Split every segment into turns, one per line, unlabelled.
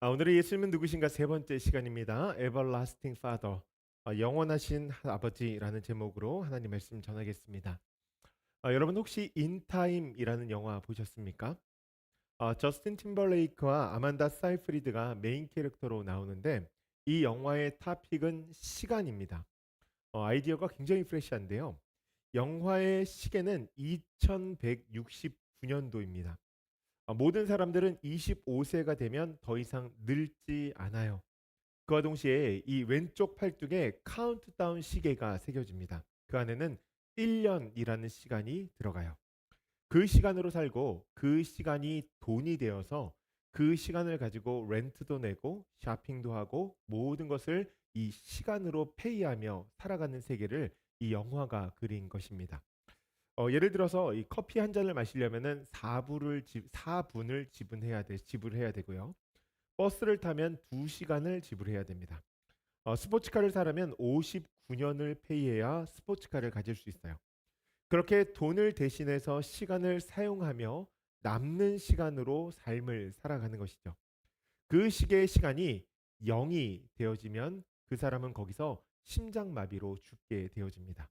오늘의 예수님은 누구신가 세 번째 시간입니다. Everlasting Father, 영원하신 아버지라는 제목으로 하나님 말씀 전하겠습니다. 여러분 혹시 인타임이라는 영화 보셨습니까? 저스틴 팀벌레이크와 아만다 사이프리드가 메인 캐릭터로 나오는데 이 영화의 토픽은 시간입니다. 아이디어가 굉장히 프레시한데요. 영화의 시계는 2169년도입니다. 모든 사람들은 25세가 되면 더 이상 늙지 않아요. 그와 동시에 이 왼쪽 팔뚝에 카운트다운 시계가 새겨집니다. 그 안에는 1년이라는 시간이 들어가요. 그 시간으로 살고 그 시간이 돈이 되어서 그 시간을 가지고 렌트도 내고 쇼핑도 하고 모든 것을 이 시간으로 페이하며 살아가는 세계를 이 영화가 그린 것입니다. 예를 들어서 이 커피 한 잔을 마시려면은 4분을 지불해야 되고요. 버스를 타면 2시간을 지불해야 됩니다. 스포츠카를 사려면 59년을 페이해야 스포츠카를 가질 수 있어요. 그렇게 돈을 대신해서 시간을 사용하며 남는 시간으로 삶을 살아가는 것이죠. 그 시계의 시간이 0이 되어지면 그 사람은 거기서 심장마비로 죽게 되어집니다.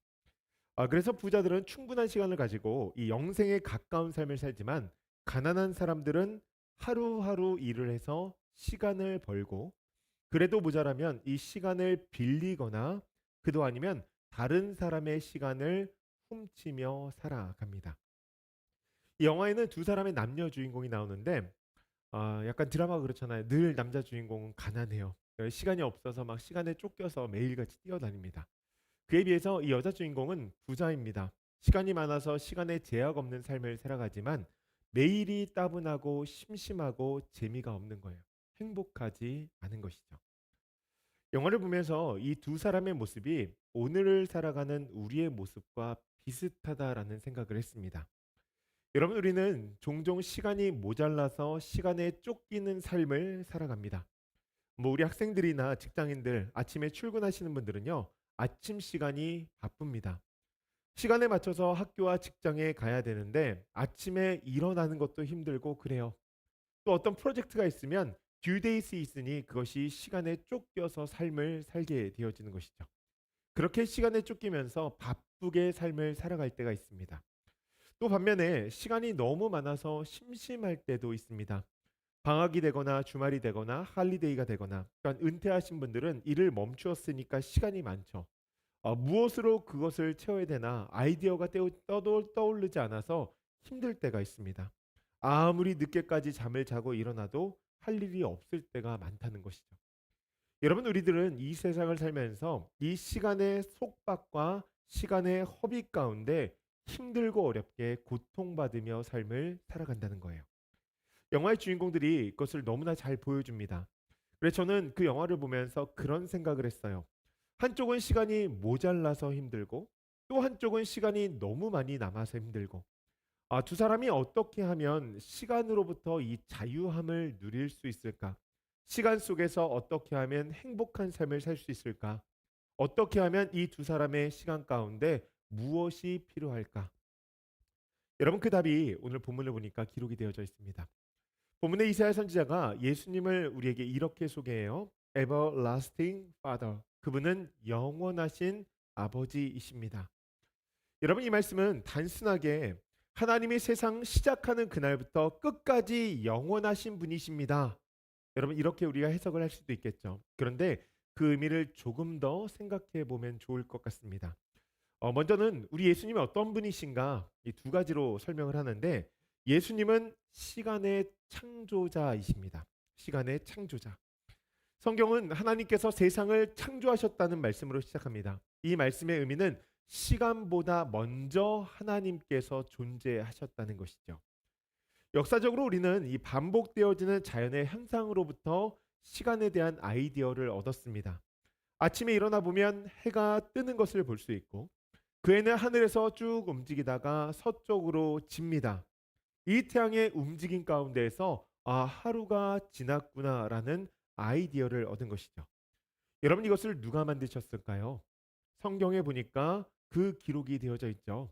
그래서 부자들은 충분한 시간을 가지고 이 영생에 가까운 삶을 살지만 가난한 사람들은 하루하루 일을 해서 시간을 벌고 그래도 모자라면 이 시간을 빌리거나 그도 아니면 다른 사람의 시간을 훔치며 살아갑니다. 이 영화에는 두 사람의 남녀 주인공이 나오는데 약간 드라마가 그렇잖아요. 늘 남자 주인공은 가난해요. 시간이 없어서 막 시간에 쫓겨서 매일같이 뛰어다닙니다. 그에 비해서 이 여자 주인공은 부자입니다. 시간이 많아서 시간에 제약 없는 삶을 살아가지만 매일이 따분하고 심심하고 재미가 없는 거예요. 행복하지 않은 것이죠. 영화를 보면서 이 두 사람의 모습이 오늘을 살아가는 우리의 모습과 비슷하다라는 생각을 했습니다. 여러분, 우리는 종종 시간이 모자라서 시간에 쫓기는 삶을 살아갑니다. 우리 학생들이나 직장인들, 아침에 출근하시는 분들은요, 아침 시간이 바쁩니다. 시간에 맞춰서 학교와 직장에 가야 되는데 아침에 일어나는 것도 힘들고 그래요. 또 어떤 프로젝트가 있으면 듀데이스 있으니 그것이 시간에 쫓겨서 삶을 살게 되어지는 것이죠. 그렇게 시간에 쫓기면서 바쁘게 삶을 살아갈 때가 있습니다. 또 반면에 시간이 너무 많아서 심심할 때도 있습니다. 방학이 되거나 주말이 되거나 할리데이가 되거나 그러니까 은퇴하신 분들은 일을 멈추었으니까 시간이 많죠. 무엇으로 그것을 채워야 되나 아이디어가 떠오르지 않아서 힘들 때가 있습니다. 아무리 늦게까지 잠을 자고 일어나도 할 일이 없을 때가 많다는 것이죠. 여러분, 우리들은 이 세상을 살면서 이 시간의 속박과 시간의 허비 가운데 힘들고 어렵게 고통받으며 삶을 살아간다는 거예요. 영화의 주인공들이 그것을 너무나 잘 보여줍니다. 그래서 저는 그 영화를 보면서 그런 생각을 했어요. 한쪽은 시간이 모자라서 힘들고 또 한쪽은 시간이 너무 많이 남아서 힘들고 두 사람이 어떻게 하면 시간으로부터 이 자유함을 누릴 수 있을까? 시간 속에서 어떻게 하면 행복한 삶을 살 수 있을까? 어떻게 하면 이 두 사람의 시간 가운데 무엇이 필요할까? 여러분, 그 답이 오늘 본문을 보니까 기록이 되어져 있습니다. 본문의 이사야 선지자가 예수님을 우리에게 이렇게 소개해요. Everlasting Father. 그분은 영원하신 아버지이십니다. 여러분, 이 말씀은 단순하게 하나님이 세상 시작하는 그날부터 끝까지 영원하신 분이십니다. 여러분, 이렇게 우리가 해석을 할 수도 있겠죠. 그런데 그 의미를 조금 더 생각해 보면 좋을 것 같습니다. 먼저는 우리 예수님이 어떤 분이신가 이 두 가지로 설명을 하는데 예수님은 시간의 창조자이십니다. 시간의 창조자. 성경은 하나님께서 세상을 창조하셨다는 말씀으로 시작합니다. 이 말씀의 의미는 시간보다 먼저 하나님께서 존재하셨다는 것이죠. 역사적으로 우리는 이 반복되어지는 자연의 현상으로부터 시간에 대한 아이디어를 얻었습니다. 아침에 일어나 보면 해가 뜨는 것을 볼 수 있고 그 해는 하늘에서 쭉 움직이다가 서쪽으로 집니다. 이 태양의 움직임 가운데에서 하루가 지났구나라는 아이디어를 얻은 것이죠. 여러분, 이것을 누가 만드셨을까요? 성경에 보니까 그 기록이 되어져 있죠.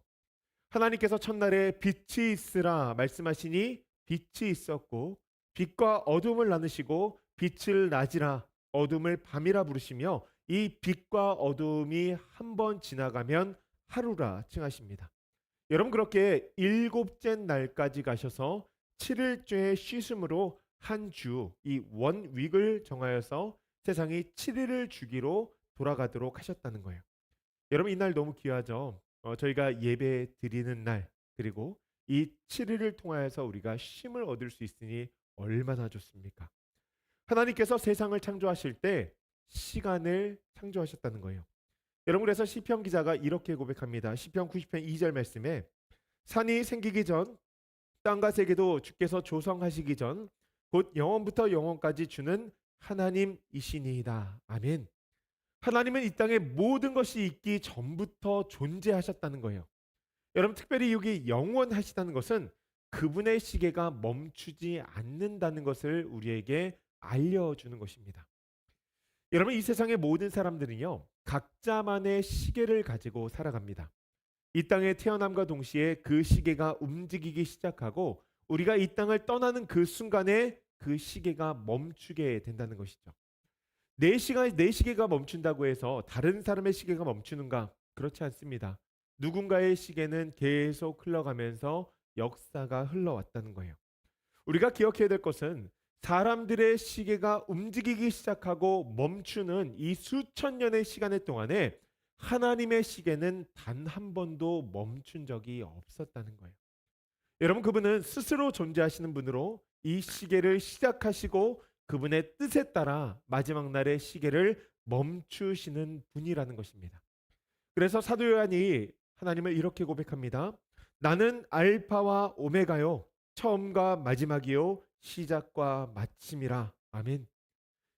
하나님께서 첫날에 빛이 있으라 말씀하시니 빛이 있었고 빛과 어둠을 나누시고 빛을 낮이라 어둠을 밤이라 부르시며 이 빛과 어둠이 한 번 지나가면 하루라 칭하십니다. 여러분 그렇게 일곱째 날까지 가셔서 7일째의 씻음으로 한 주 이 원윅을 정하여서 세상이 7일을 주기로 돌아가도록 하셨다는 거예요. 여러분 이날 너무 귀하죠. 저희가 예배 드리는 날 그리고 이 7일을 통하여서 우리가 쉼을 얻을 수 있으니 얼마나 좋습니까? 하나님께서 세상을 창조하실 때 시간을 창조하셨다는 거예요. 여러분 그래서 시편 기자가 이렇게 고백합니다. 시편 90편 2절 말씀에 산이 생기기 전 땅과 세계도 주께서 조성하시기 전 곧 영원부터 영원까지 주는 하나님이시니이다. 아멘. 하나님은 이 땅에 모든 것이 있기 전부터 존재하셨다는 거예요. 여러분 특별히 여기 영원하시다는 것은 그분의 시계가 멈추지 않는다는 것을 우리에게 알려주는 것입니다. 여러분 이 세상의 모든 사람들은요 각자만의 시계를 가지고 살아갑니다. 이 땅에 태어남과 동시에 그 시계가 움직이기 시작하고 우리가 이 땅을 떠나는 그 순간에 그 시계가 멈추게 된다는 것이죠. 내 시계가 멈춘다고 해서 다른 사람의 시계가 멈추는가? 그렇지 않습니다. 누군가의 시계는 계속 흘러가면서 역사가 흘러왔다는 거예요. 우리가 기억해야 될 것은 사람들의 시계가 움직이기 시작하고 멈추는 이 수천 년의 시간의 동안에 하나님의 시계는 단 한 번도 멈춘 적이 없었다는 거예요. 여러분 그분은 스스로 존재하시는 분으로 이 시계를 시작하시고 그분의 뜻에 따라 마지막 날의 시계를 멈추시는 분이라는 것입니다. 그래서 사도 요한이 하나님을 이렇게 고백합니다. 나는 알파와 오메가요 처음과 마지막이요 시작과 마침이라. 아멘.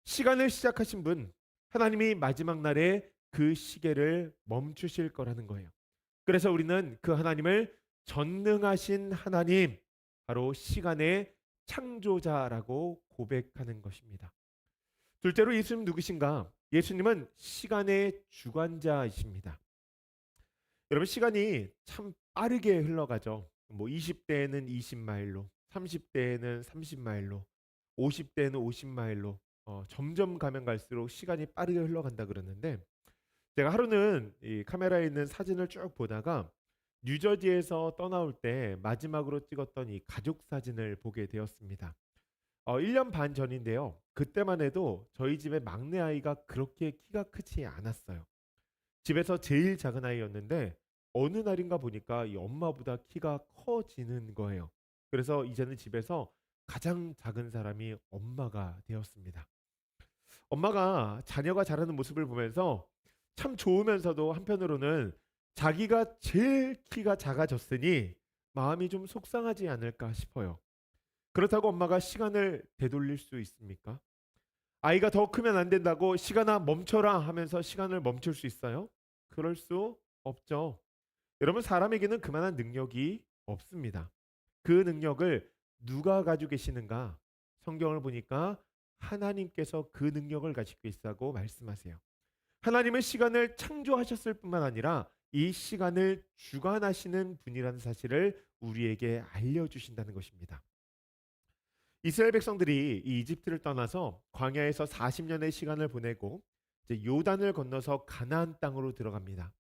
시간을 시작하신 분 하나님이 마지막 날에 그 시계를 멈추실 거라는 거예요. 그래서 우리는 그 하나님을 전능하신 하나님 바로 시간의 창조자라고 고백하는 것입니다. 둘째로 예수님 누구신가? 예수님은 시간의 주관자이십니다. 여러분 시간이 참 빠르게 흘러가죠. 뭐 20대에는 20마일로, 30대에는 30마일로, 50대에는 50마일로 점점 가면 갈수록 시간이 빠르게 흘러간다 그러는데 제가 하루는 이 카메라에 있는 사진을 쭉 보다가 뉴저지에서 떠나올 때 마지막으로 찍었던 이 가족 사진을 보게 되었습니다. 1년 반 전인데요. 그때만 해도 저희 집의 막내 아이가 그렇게 키가 크지 않았어요. 집에서 제일 작은 아이였는데 어느 날인가 보니까 이 엄마보다 키가 커지는 거예요. 그래서 이제는 집에서 가장 작은 사람이 엄마가 되었습니다. 엄마가 자녀가 자라는 모습을 보면서 참 좋으면서도 한편으로는 자기가 제일 키가 작아졌으니 마음이 좀 속상하지 않을까 싶어요. 그렇다고 엄마가 시간을 되돌릴 수 있습니까? 아이가 더 크면 안 된다고 시간아 멈춰라 하면서 시간을 멈출 수 있어요? 그럴 수 없죠. 여러분 사람에게는 그만한 능력이 없습니다. 그 능력을 누가 가지고 계시는가? 성경을 보니까 하나님께서 그 능력을 가지고 있다고 말씀하세요. 하나님은 시간을 창조하셨을 뿐만 아니라 이 시간을 주관하시는 분이라는 사실을 우리에게 알려주신다는 것입니다. 이스라엘 백성들이 이 이집트를 떠나서 광야에서 40년의 시간을 보내고 이제 요단을 건너서 가나안 땅으로 들어갑니다.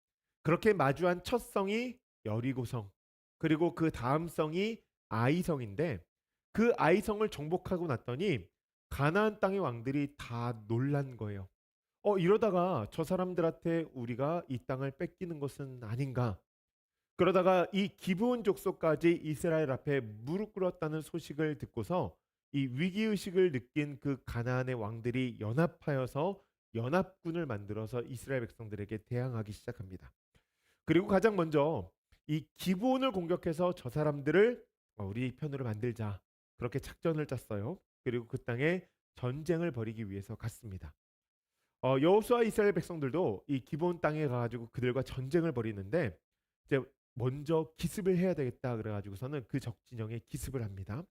그렇게 마주한 첫 성이 여리고성, 그리고 그 다음 성이 아이성인데 그 아이성을 정복하고 났더니 가나안 땅의 왕들이 다 놀란 거예요. 이러다가 저 사람들한테 우리가 이 땅을 뺏기는 것은 아닌가? 그러다가 이 기브온 족속까지 이스라엘 앞에 무릎 꿇었다는 소식을 듣고서 이 위기 의식을 느낀 그 가나안의 왕들이 연합하여서 연합군을 만들어서 이스라엘 백성들에게 대항하기 시작합니다. 그리고 가장 먼저 이 기브온을 공격해서 저 사람들을 우리 편으로 만들자. 그렇게 작전을 짰어요. 그리고 그 땅에 전쟁을 벌이기 위해서 갔습니다. 여호수아 이스라엘 백성들도 이 기브온 땅에 가가지고 그들과 전쟁을 벌이는데 이제 먼저 기습을 해야 되겠다 그래가지고서는 그 적 진영에 기습을 합니다.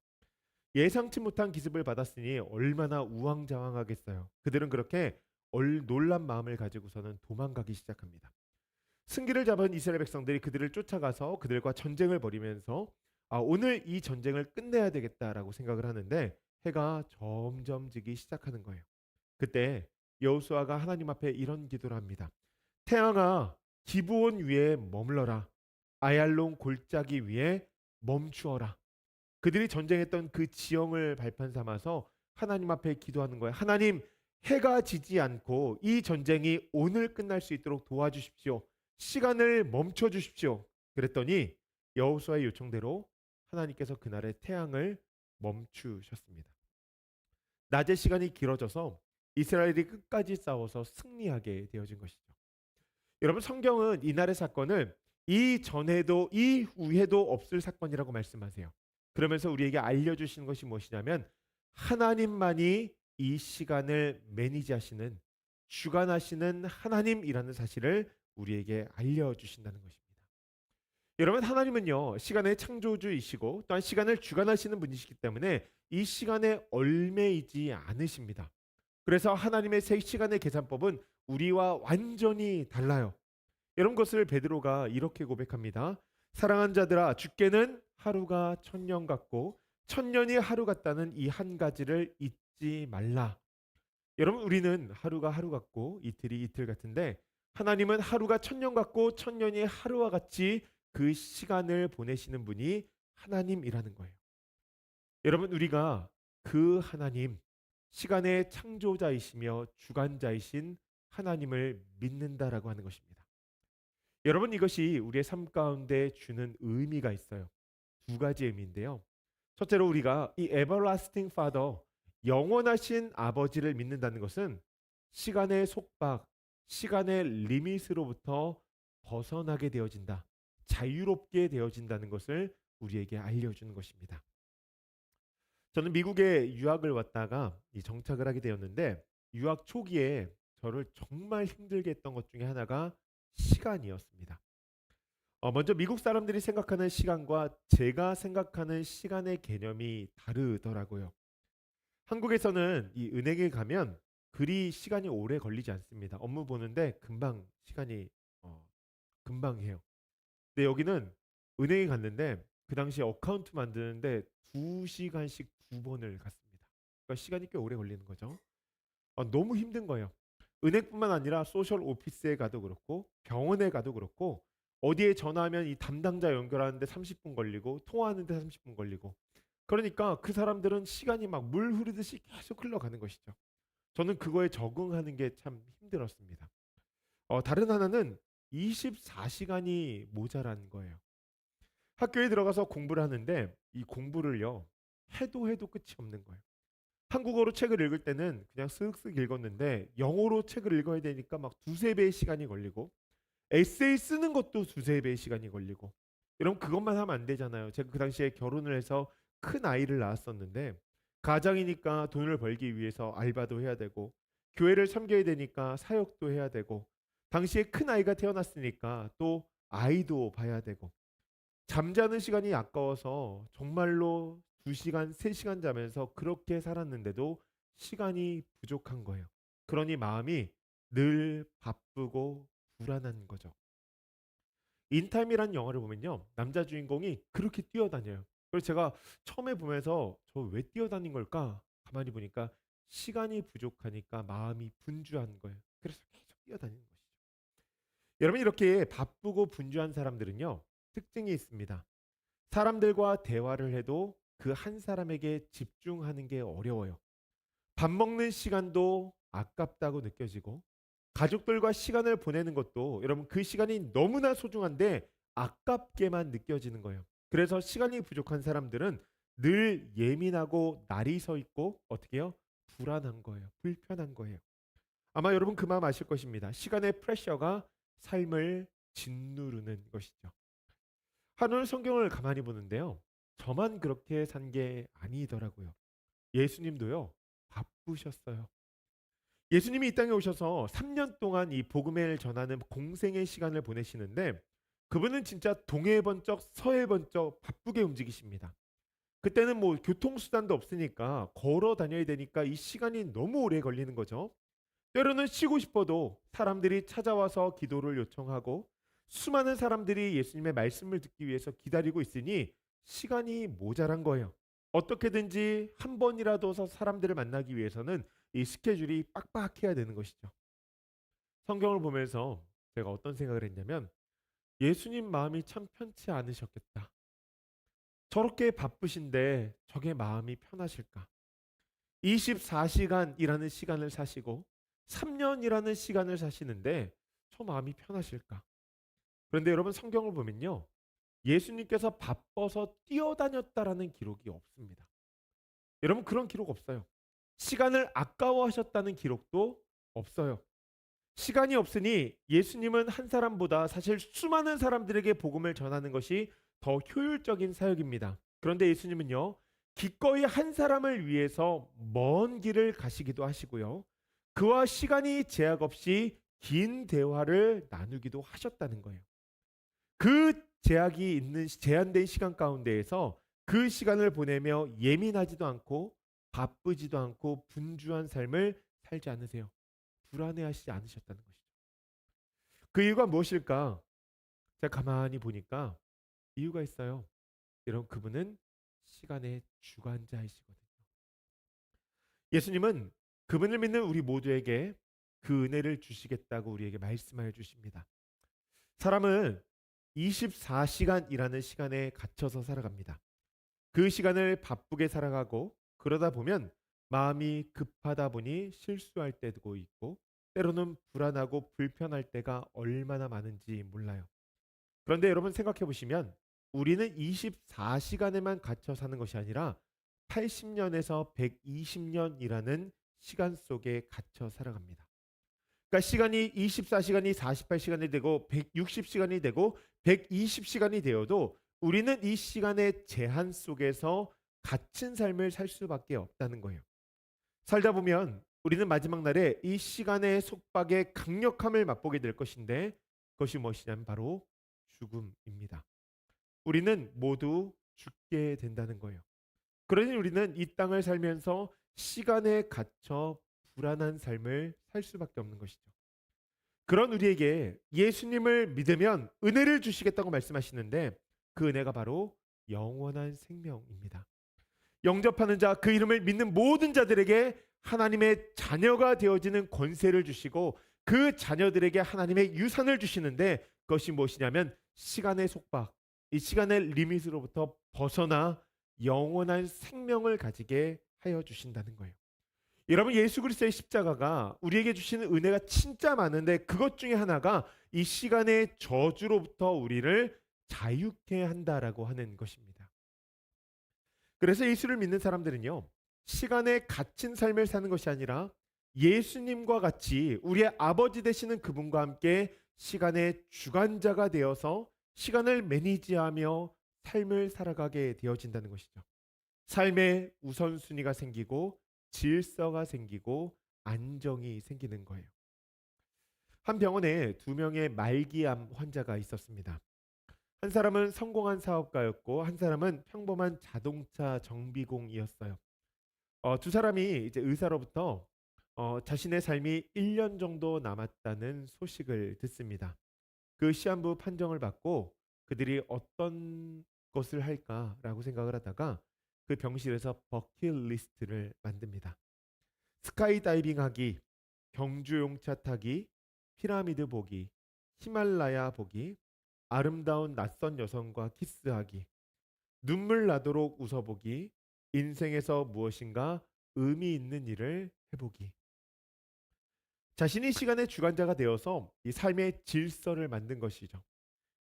예상치 못한 기습을 받았으니 얼마나 우왕좌왕하겠어요. 그들은 그렇게 놀란 마음을 가지고서는 도망가기 시작합니다. 승기를 잡은 이스라엘 백성들이 그들을 쫓아가서 그들과 전쟁을 벌이면서 오늘 이 전쟁을 끝내야 되겠다라고 생각을 하는데 해가 점점 지기 시작하는 거예요. 그때 여호수아가 하나님 앞에 이런 기도를 합니다. 태양아, 기브온 위에 머물러라. 아얄론 골짜기 위에 멈추어라. 그들이 전쟁했던 그 지형을 발판 삼아서 하나님 앞에 기도하는 거예요. 하나님, 해가 지지 않고 이 전쟁이 오늘 끝날 수 있도록 도와주십시오. 시간을 멈춰 주십시오. 그랬더니 여호수아의 요청대로 하나님께서 그날의 태양을 멈추셨습니다. 낮의 시간이 길어져서 이스라엘이 끝까지 싸워서 승리하게 되어진 것이죠. 여러분, 성경은 이날의 사건을 이전에도 이후에도 없을 사건이라고 말씀하세요. 그러면서 우리에게 알려주시는 것이 무엇이냐면 하나님만이 이 시간을 매니지하시는 주관하시는 하나님이라는 사실을 우리에게 알려주신다는 것입니다. 여러분, 하나님은요 시간의 창조주이시고 또한 시간을 주관하시는 분이시기 때문에 이 시간에 얽매이지 않으십니다. 그래서 하나님의 새 시간의 계산법은 우리와 완전히 달라요. 이런 것을 베드로가 이렇게 고백합니다. 사랑한 자들아, 주께는 하루가 천년 같고 천년이 하루 같다는 이 한 가지를 잊지 말라. 여러분, 우리는 하루가 하루 같고 이틀이 이틀 같은데 하나님은 하루가 천년 같고 천년이 하루와 같이 그 시간을 보내시는 분이 하나님이라는 거예요. 여러분, 우리가 그 하나님, 시간의 창조자이시며 주관자이신 하나님을 믿는다라고 하는 것입니다. 여러분, 이것이 우리의 삶 가운데 주는 의미가 있어요. 두 가지 의미인데요. 첫째로 우리가 이 everlasting father, 영원하신 아버지를 믿는다는 것은 시간의 속박, 시간의 리밋으로부터 벗어나게 되어진다. 자유롭게 되어진다는 것을 우리에게 알려주는 것입니다. 저는 미국에 유학을 왔다가 정착을 하게 되었는데 유학 초기에 저를 정말 힘들게 했던 것 중에 하나가 시간이었습니다. 먼저 미국 사람들이 생각하는 시간과 제가 생각하는 시간의 개념이 다르더라고요. 한국에서는 이 은행에 가면 그리 시간이 오래 걸리지 않습니다. 업무 보는데 금방 시간이 어, 금방 해요. 근데 여기는 은행에 갔는데 그 당시에 어카운트 만드는데 2시간씩 2번을 갔습니다. 그러니까 시간이 꽤 오래 걸리는 거죠. 너무 힘든 거예요. 은행뿐만 아니라 소셜 오피스에 가도 그렇고 병원에 가도 그렇고 어디에 전화하면 이 담당자 연결하는데 30분 걸리고 통화하는데 30분 걸리고 그러니까 그 사람들은 시간이 막 물 흐르듯이 계속 흘러가는 것이죠. 저는 그거에 적응하는 게 참 힘들었습니다. 다른 하나는 24시간이 모자란 거예요. 학교에 들어가서 공부를 하는데 이 공부를요 해도 해도 끝이 없는 거예요. 한국어로 책을 읽을 때는 그냥 쓱쓱 읽었는데 영어로 책을 읽어야 되니까 막 두세 배의 시간이 걸리고 에세이 쓰는 것도 두세 배의 시간이 걸리고 이런 그것만 하면 안 되잖아요. 제가 그 당시에 결혼을 해서 큰 아이를 낳았었는데 가장이니까 돈을 벌기 위해서 알바도 해야 되고 교회를 섬겨야 되니까 사역도 해야 되고 당시에 큰 아이가 태어났으니까 또 아이도 봐야 되고 잠자는 시간이 아까워서 정말로 2시간, 3시간 자면서 그렇게 살았는데도 시간이 부족한 거예요. 그러니 마음이 늘 바쁘고 불안한 거죠. 인타임이라는 영화를 보면요. 남자 주인공이 그렇게 뛰어다녀요. 그래서 제가 처음에 보면서 저 왜 뛰어다닌 걸까? 가만히 보니까 시간이 부족하니까 마음이 분주한 거예요. 그래서 계속 뛰어다니는 것이죠. 여러분, 이렇게 바쁘고 분주한 사람들은요. 특징이 있습니다. 사람들과 대화를 해도 그 한 사람에게 집중하는 게 어려워요. 밥 먹는 시간도 아깝다고 느껴지고 가족들과 시간을 보내는 것도 여러분 그 시간이 너무나 소중한데 아깝게만 느껴지는 거예요. 그래서 시간이 부족한 사람들은 늘 예민하고 날이 서 있고 어떻게 해요? 불안한 거예요. 불편한 거예요. 아마 여러분 그 마음 아실 것입니다. 시간의 프레셔가 삶을 짓누르는 것이죠. 한올 성경을 가만히 보는데요. 저만 그렇게 산 게 아니더라고요. 예수님도요. 바쁘셨어요. 예수님이 이 땅에 오셔서 3년 동안 이 복음을 전하는 공생의 시간을 보내시는데 그분은 진짜 동해 번쩍 서해 번쩍 바쁘게 움직이십니다. 그때는 뭐 교통수단도 없으니까 걸어 다녀야 되니까 이 시간이 너무 오래 걸리는 거죠. 때로는 쉬고 싶어도 사람들이 찾아와서 기도를 요청하고 수많은 사람들이 예수님의 말씀을 듣기 위해서 기다리고 있으니 시간이 모자란 거예요. 어떻게든지 한 번이라도 사람들을 만나기 위해서는 이 스케줄이 빡빡해야 되는 것이죠. 성경을 보면서 제가 어떤 생각을 했냐면 예수님 마음이 참 편치 않으셨겠다. 저렇게 바쁘신데 저게 마음이 편하실까? 24시간이라는 시간을 사시고 3년이라는 시간을 사시는데 저 마음이 편하실까? 그런데 여러분 성경을 보면요. 예수님께서 바빠서 뛰어다녔다라는 기록이 없습니다. 여러분 그런 기록 없어요. 시간을 아까워하셨다는 기록도 없어요. 시간이 없으니 예수님은 한 사람보다 사실 수많은 사람들에게 복음을 전하는 것이 더 효율적인 사역입니다. 그런데 예수님은요, 기꺼이 한 사람을 위해서 먼 길을 가시기도 하시고요. 그와 시간이 제약 없이 긴 대화를 나누기도 하셨다는 거예요. 그 제약이 있는 제한된 시간 가운데에서 그 시간을 보내며 예민하지도 않고 바쁘지도 않고 분주한 삶을 살지 않으세요. 불안해하시지 않으셨다는 것이죠. 그 이유가 무엇일까? 제가 가만히 보니까 이유가 있어요. 여러분 그분은 시간의 주관자이시거든요. 예수님은 그분을 믿는 우리 모두에게 그 은혜를 주시겠다고 우리에게 말씀하여 주십니다. 사람은 24시간이라는 시간에 갇혀서 살아갑니다. 그 시간을 바쁘게 살아가고 그러다 보면 마음이 급하다 보니 실수할 때도 있고 때로는 불안하고 불편할 때가 얼마나 많은지 몰라요. 그런데 여러분 생각해 보시면 우리는 24시간에만 갇혀 사는 것이 아니라 80년에서 120년이라는 시간 속에 갇혀 살아갑니다. 그러니까 시간이 24시간이 48시간이 되고 160시간이 되고 120시간이 되어도 우리는 이 시간의 제한 속에서 갇힌 삶을 살 수밖에 없다는 거예요. 살다 보면 우리는 마지막 날에 이 시간의 속박의 강력함을 맛보게 될 것인데 그것이 무엇이냐면 바로 죽음입니다. 우리는 모두 죽게 된다는 거예요. 그러니 우리는 이 땅을 살면서 시간에 갇혀 불안한 삶을 살 수밖에 없는 것이죠. 그런 우리에게 예수님을 믿으면 은혜를 주시겠다고 말씀하시는데 그 은혜가 바로 영원한 생명입니다. 영접하는 자, 그 이름을 믿는 모든 자들에게 하나님의 자녀가 되어지는 권세를 주시고 그 자녀들에게 하나님의 유산을 주시는데 그것이 무엇이냐면 시간의 속박, 이 시간의 리밋으로부터 벗어나 영원한 생명을 가지게 하여 주신다는 거예요. 여러분 예수 그리스도의 십자가가 우리에게 주시는 은혜가 진짜 많은데 그것 중에 하나가 이 시간의 저주로부터 우리를 자유케 한다라고 하는 것입니다. 그래서 예수를 믿는 사람들은요. 시간에 갇힌 삶을 사는 것이 아니라 예수님과 같이 우리의 아버지 되시는 그분과 함께 시간의 주관자가 되어서 시간을 매니지하며 삶을 살아가게 되어진다는 것이죠. 삶의 우선순위가 생기고 질서가 생기고 안정이 생기는 거예요. 한 병원에 두 명의 말기암 환자가 있었습니다. 한 사람은 성공한 사업가였고 한 사람은 평범한 자동차 정비공이었어요. 두 사람이 이제 의사로부터 자신의 삶이 1년 정도 남았다는 소식을 듣습니다. 그 시한부 판정을 받고 그들이 어떤 것을 할까라고 생각을 하다가 그 병실에서 버킷리스트를 만듭니다. 스카이다이빙 하기, 경주용차 타기, 피라미드 보기, 히말라야 보기, 아름다운 낯선 여성과 키스하기, 눈물 나도록 웃어보기, 인생에서 무엇인가 의미 있는 일을 해보기. 자신이 시간의 주관자가 되어서 이 삶의 질서를 만든 것이죠.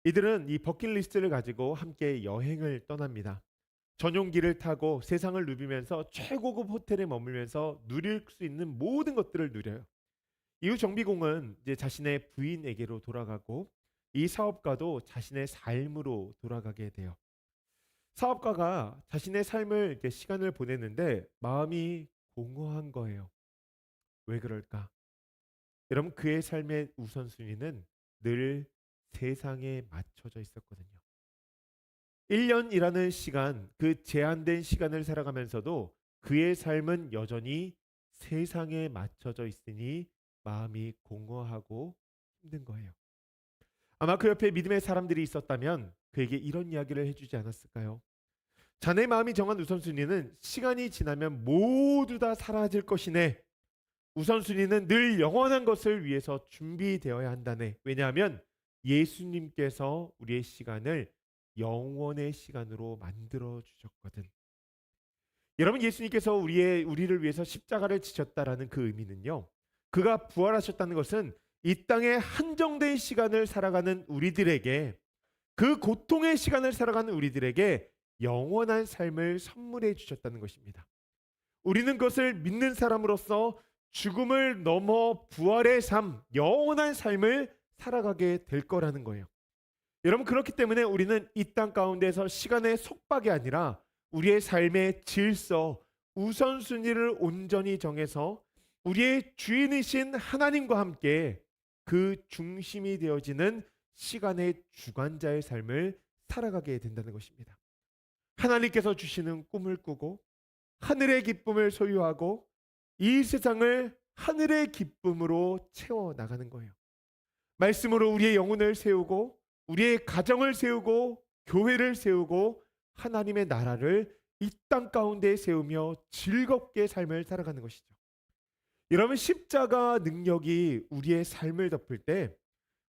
이들은 이 버킷리스트를 가지고 함께 여행을 떠납니다. 전용기를 타고 세상을 누비면서 최고급 호텔에 머물면서 누릴 수 있는 모든 것들을 누려요. 이후 정비공은 이제 자신의 부인에게로 돌아가고 이 사업가도 자신의 삶으로 돌아가게 돼요. 사업가가 자신의 삶을 이렇게 시간을 보내는데 마음이 공허한 거예요. 왜 그럴까? 여러분 그의 삶의 우선순위는 늘 세상에 맞춰져 있었거든요. 1년이라는 시간, 그 제한된 시간을 살아가면서도 그의 삶은 여전히 세상에 맞춰져 있으니 마음이 공허하고 힘든 거예요. 아마 그 옆에 믿음의 사람들이 있었다면 그에게 이런 이야기를 해주지 않았을까요? 자네 마음이 정한 우선순위는 시간이 지나면 모두 다 사라질 것이네. 우선순위는 늘 영원한 것을 위해서 준비되어야 한다네. 왜냐하면 예수님께서 우리의 시간을 영원의 시간으로 만들어 주셨거든. 여러분, 예수님께서 우리를 위해서 십자가를 지셨다라는 그 의미는요, 그가 부활하셨다는 것은 이 땅에 한정된 시간을 살아가는 우리들에게, 그 고통의 시간을 살아가는 우리들에게 영원한 삶을 선물해 주셨다는 것입니다. 우리는 그것을 믿는 사람으로서 죽음을 넘어 부활의 삶, 영원한 삶을 살아가게 될 거라는 거예요. 여러분, 그렇기 때문에 우리는 이 땅 가운데서 시간의 속박이 아니라 우리의 삶의 질서, 우선순위를 온전히 정해서 우리의 주인이신 하나님과 함께 그 중심이 되어지는 시간의 주관자의 삶을 살아가게 된다는 것입니다. 하나님께서 주시는 꿈을 꾸고 하늘의 기쁨을 소유하고 이 세상을 하늘의 기쁨으로 채워 나가는 거예요. 말씀으로 우리의 영혼을 세우고 우리의 가정을 세우고 교회를 세우고 하나님의 나라를 이 땅 가운데 세우며 즐겁게 삶을 살아가는 것이죠. 여러분, 십자가 능력이 우리의 삶을 덮을 때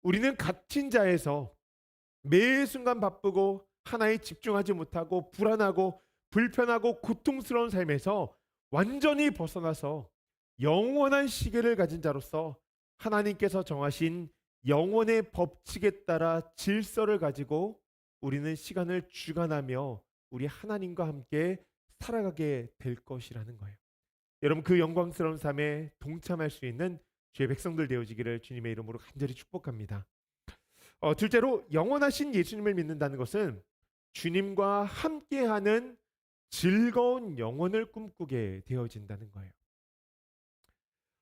우리는 갇힌 자에서 매 순간 바쁘고 하나에 집중하지 못하고 불안하고 불편하고 고통스러운 삶에서 완전히 벗어나서 영원한 시계를 가진 자로서 하나님께서 정하신 영원의 법칙에 따라 질서를 가지고 우리는 시간을 주관하며 우리 하나님과 함께 살아가게 될 것이라는 거예요. 여러분, 그 영광스러운 삶에 동참할 수 있는 주의 백성들 되어지기를 주님의 이름으로 간절히 축복합니다. 둘째로, 영원하신 예수님을 믿는다는 것은 주님과 함께하는 즐거운 영혼을 꿈꾸게 되어진다는 거예요.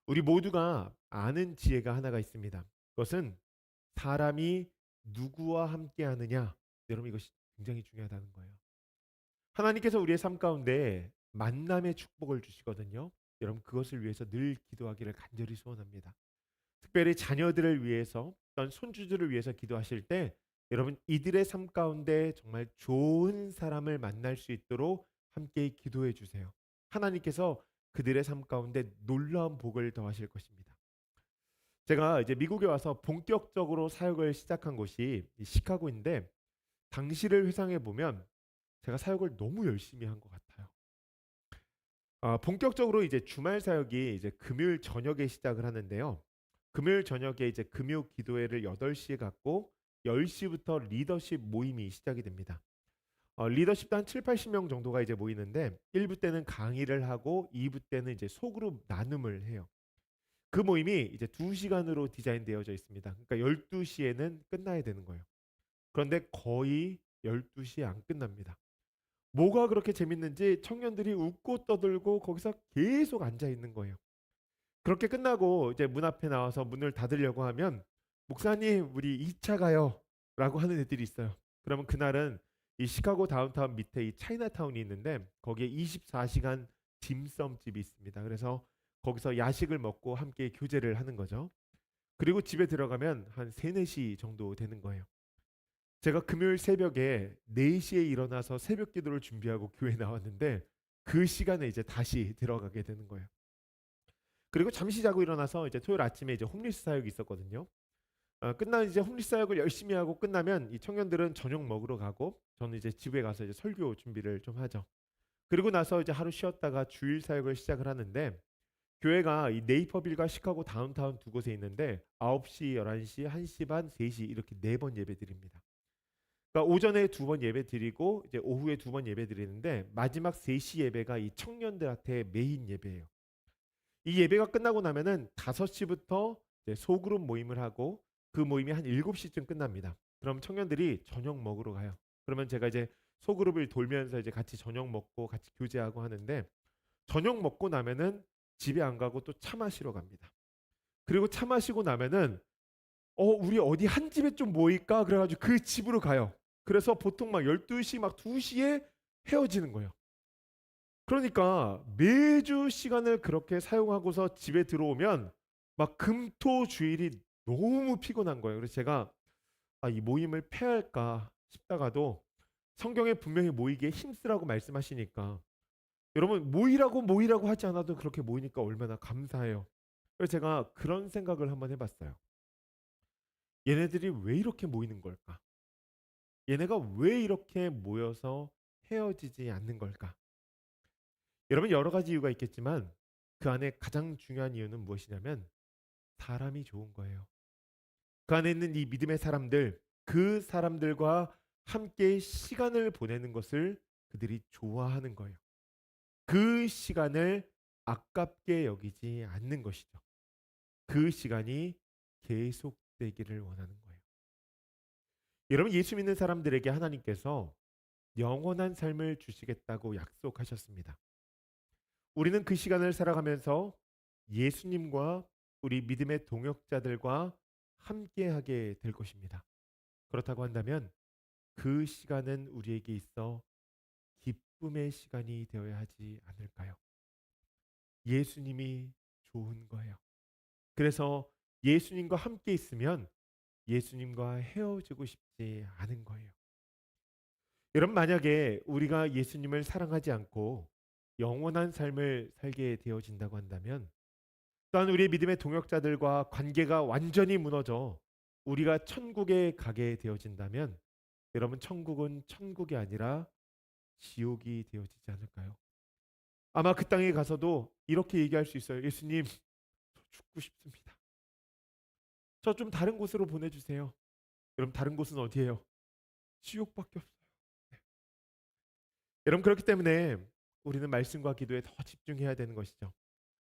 우리 모두가 아는 지혜가 하나가 있습니다. 그것은 사람이 누구와 함께하느냐. 여러분, 이것이 굉장히 중요하다는 거예요. 하나님께서 우리의 삶 가운데 만남의 축복을 주시거든요. 여러분, 그것을 위해서 늘 기도하기를 간절히 소원합니다. 특별히 자녀들을 위해서, 또는 손주들을 위해서 기도하실 때 여러분, 이들의 삶 가운데 정말 좋은 사람을 만날 수 있도록 함께 기도해 주세요. 하나님께서 그들의 삶 가운데 놀라운 복을 더하실 것입니다. 제가 이제 미국에 와서 본격적으로 사역을 시작한 곳이 이 시카고인데, 당시를 회상해 보면 제가 사역을 너무 열심히 한 것 같아요. 본격적으로 이제 주말 사역이 이제 금요일 저녁에 시작을 하는데요. 금요일 저녁에 이제 금요 기도회를 8시에 갖고 10시부터 리더십 모임이 시작이 됩니다. 리더십도 한 7, 80명 정도가 이제 모이는데 1부 때는 강의를 하고 2부 때는 이제 소그룹 나눔을 해요. 그 모임이 이제 2시간으로 디자인되어져 있습니다. 그러니까 12시에는 끝나야 되는 거예요. 그런데 거의 12시에 안 끝납니다. 뭐가 그렇게 재밌는지 청년들이 웃고 떠들고 거기서 계속 앉아 있는 거예요. 그렇게 끝나고 이제 문 앞에 나와서 문을 닫으려고 하면, 목사님 우리 2차 가요 라고 하는 애들이 있어요. 그러면 그날은 이 시카고 다운타운 밑에 이 차이나타운이 있는데 거기에 24시간 딤섬집이 있습니다. 그래서 거기서 야식을 먹고 함께 교제를 하는 거죠. 그리고 집에 들어가면 한 3, 4시 정도 되는 거예요. 제가 금요일 새벽에 4시에 일어나서 새벽 기도를 준비하고 교회 나왔는데 그 시간에 이제 다시 들어가게 되는 거예요. 그리고 잠시 자고 일어나서 이제 토요일 아침에 이제 홈리스 사역이 있었거든요. 끝나면 이제 홈리스 사역을 열심히 하고 끝나면 이 청년들은 저녁 먹으러 가고 저는 이제 집에 가서 이제 설교 준비를 좀 하죠. 그리고 나서 이제 하루 쉬었다가 주일 사역을 시작을 하는데, 교회가 이 네이퍼빌과 시카고 다운타운 두 곳에 있는데 9시, 11시, 1시 반, 3시 이렇게 4번 예배 드립니다. 그러니까 오전에 2번 예배 드리고 이제 오후에 2번 예배 드리는데 마지막 3시 예배가 이 청년들한테 메인 예배예요. 이 예배가 끝나고 나면은 5시부터 이제 소그룹 모임을 하고 그 모임이 한 7시쯤 끝납니다. 그럼 청년들이 저녁 먹으러 가요. 그러면 제가 이제 소그룹을 돌면서 이제 같이 저녁 먹고 같이 교제하고 하는데, 저녁 먹고 나면은 집에 안 가고 또 차 마시러 갑니다. 그리고 차 마시고 나면은 우리 어디 한 집에 좀 모일까 그래가지고 그 집으로 가요. 그래서 보통 막 12시 막 2시에 헤어지는 거예요. 그러니까 매주 시간을 그렇게 사용하고서 집에 들어오면 막 금토주일이 너무 피곤한 거예요. 그래서 제가 이 모임을 폐할까 싶다가도 성경에 분명히 모이기에 힘쓰라고 말씀하시니까 여러분 모이라고 하지 않아도 그렇게 모이니까 얼마나 감사해요. 그래서 제가 그런 생각을 한번 해봤어요. 얘네들이 왜 이렇게 모이는 걸까? 얘네가 왜 이렇게 모여서 헤어지지 않는 걸까? 여러분 여러 가지 이유가 있겠지만 그 안에 가장 중요한 이유는 무엇이냐면 사람이 좋은 거예요. 그 안에 있는 이 믿음의 사람들, 그 사람들과 함께 시간을 보내는 것을 그들이 좋아하는 거예요. 그 시간을 아깝게 여기지 않는 것이죠. 그 시간이 계속되기를 원하는 거예요. 여러분 예수 믿는 사람들에게 하나님께서 영원한 삶을 주시겠다고 약속하셨습니다. 우리는 그 시간을 살아가면서 예수님과 우리 믿음의 동역자들과 함께하게 될 것입니다. 그렇다고 한다면 그 시간은 우리에게 있어 기쁨의 시간이 되어야 하지 않을까요? 예수님이 좋은 거예요. 그래서 예수님과 함께 있으면 예수님과 헤어지고 싶지 않은 거예요. 여러분 만약에 우리가 예수님을 사랑하지 않고 영원한 삶을 살게 되어진다고 한다면 또한 우리의 믿음의 동역자들과 관계가 완전히 무너져 우리가 천국에 가게 되어진다면 여러분 천국은 천국이 아니라 지옥이 되어지지 않을까요? 아마 그 땅에 가서도 이렇게 얘기할 수 있어요. 예수님, 저 죽고 싶습니다. 저 좀 다른 곳으로 보내주세요. 여러분 다른 곳은 어디예요? 지옥밖에 없어요. 네. 여러분 그렇기 때문에 우리는 말씀과 기도에 더 집중해야 되는 것이죠.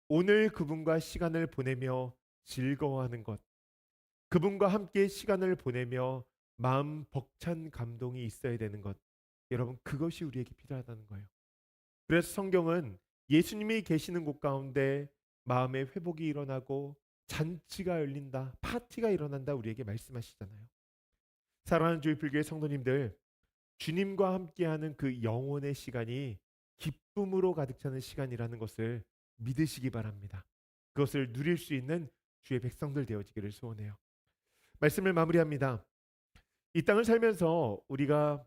오늘 그분과 시간을 보내며 즐거워하는 것, 그분과 함께 시간을 보내며 마음 벅찬 감동이 있어야 되는 것, 여러분 그것이 우리에게 필요하다는 거예요. 그래서 성경은 예수님이 계시는 곳 가운데 마음의 회복이 일어나고 잔치가 열린다, 파티가 일어난다 우리에게 말씀하시잖아요. 사랑하는 주일불교의 성도님들, 주님과 함께하는 그 영혼의 시간이 기쁨으로 가득 차는 시간이라는 것을 믿으시기 바랍니다. 그것을 누릴 수 있는 주의 백성들 되어지기를 소원해요. 말씀을 마무리합니다. 이 땅을 살면서 우리가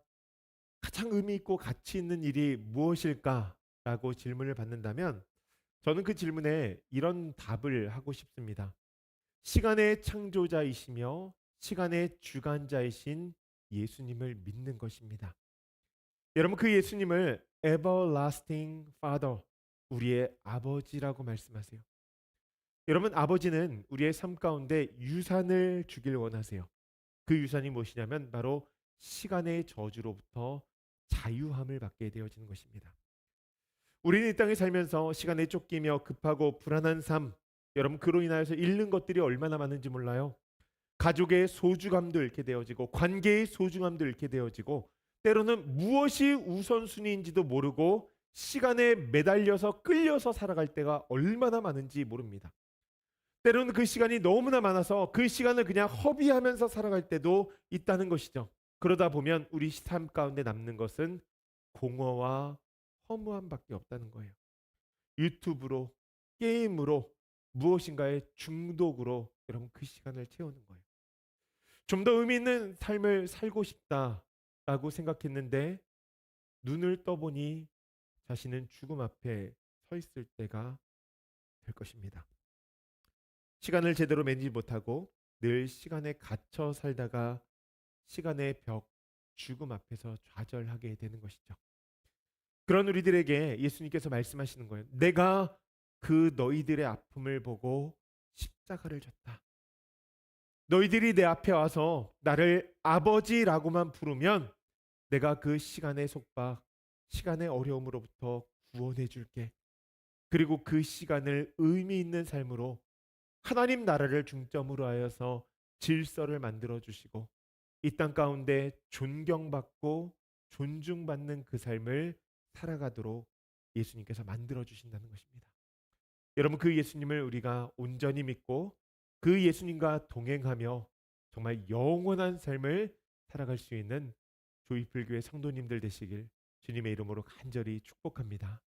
가장 의미 있고 가치 있는 일이 무엇일까라고 질문을 받는다면 저는 그 질문에 이런 답을 하고 싶습니다. 시간의 창조자이시며 시간의 주관자이신 예수님을 믿는 것입니다. 여러분 그 예수님을 everlasting Father, 우리의 아버지라고 말씀하세요. 여러분 아버지는 우리의 삶 가운데 유산을 주길 원하세요. 그 유산이 무엇이냐면 바로 시간의 저주로부터 자유함을 받게 되어지는 것입니다. 우리는 이 땅에 살면서 시간에 쫓기며 급하고 불안한 삶, 여러분 그로 인하여서 잃는 것들이 얼마나 많은지 몰라요. 가족의 소중함도 잃게 되어지고 관계의 소중함도 잃게 되어지고 때로는 무엇이 우선순위인지도 모르고 시간에 매달려서 끌려서 살아갈 때가 얼마나 많은지 모릅니다. 때로는 그 시간이 너무나 많아서 그 시간을 그냥 허비하면서 살아갈 때도 있다는 것이죠. 그러다 보면 우리 삶 가운데 남는 것은 공허와 허무함밖에 없다는 거예요. 유튜브로, 게임으로, 무엇인가의 중독으로 여러분 그 시간을 채우는 거예요. 좀 더 의미 있는 삶을 살고 싶다라고 생각했는데 눈을 떠보니 자신은 죽음 앞에 서 있을 때가 될 것입니다. 시간을 제대로 매니지 못하고 늘 시간에 갇혀 살다가 시간의 벽, 죽음 앞에서 좌절하게 되는 것이죠. 그런 우리들에게 예수님께서 말씀하시는 거예요. 내가 그 너희들의 아픔을 보고 십자가를 졌다. 너희들이 내 앞에 와서 나를 아버지라고만 부르면 내가 그 시간의 속박, 시간의 어려움으로부터 구원해 줄게. 그리고 그 시간을 의미 있는 삶으로 하나님 나라를 중점으로 하여서 질서를 만들어 주시고 이 땅 가운데 존경받고 존중받는 그 삶을 살아가도록 예수님께서 만들어 주신다는 것입니다. 여러분 그 예수님을 우리가 온전히 믿고 그 예수님과 동행하며 정말 영원한 삶을 살아갈 수 있는 조이풀교회 성도님들 되시길 주님의 이름으로 간절히 축복합니다.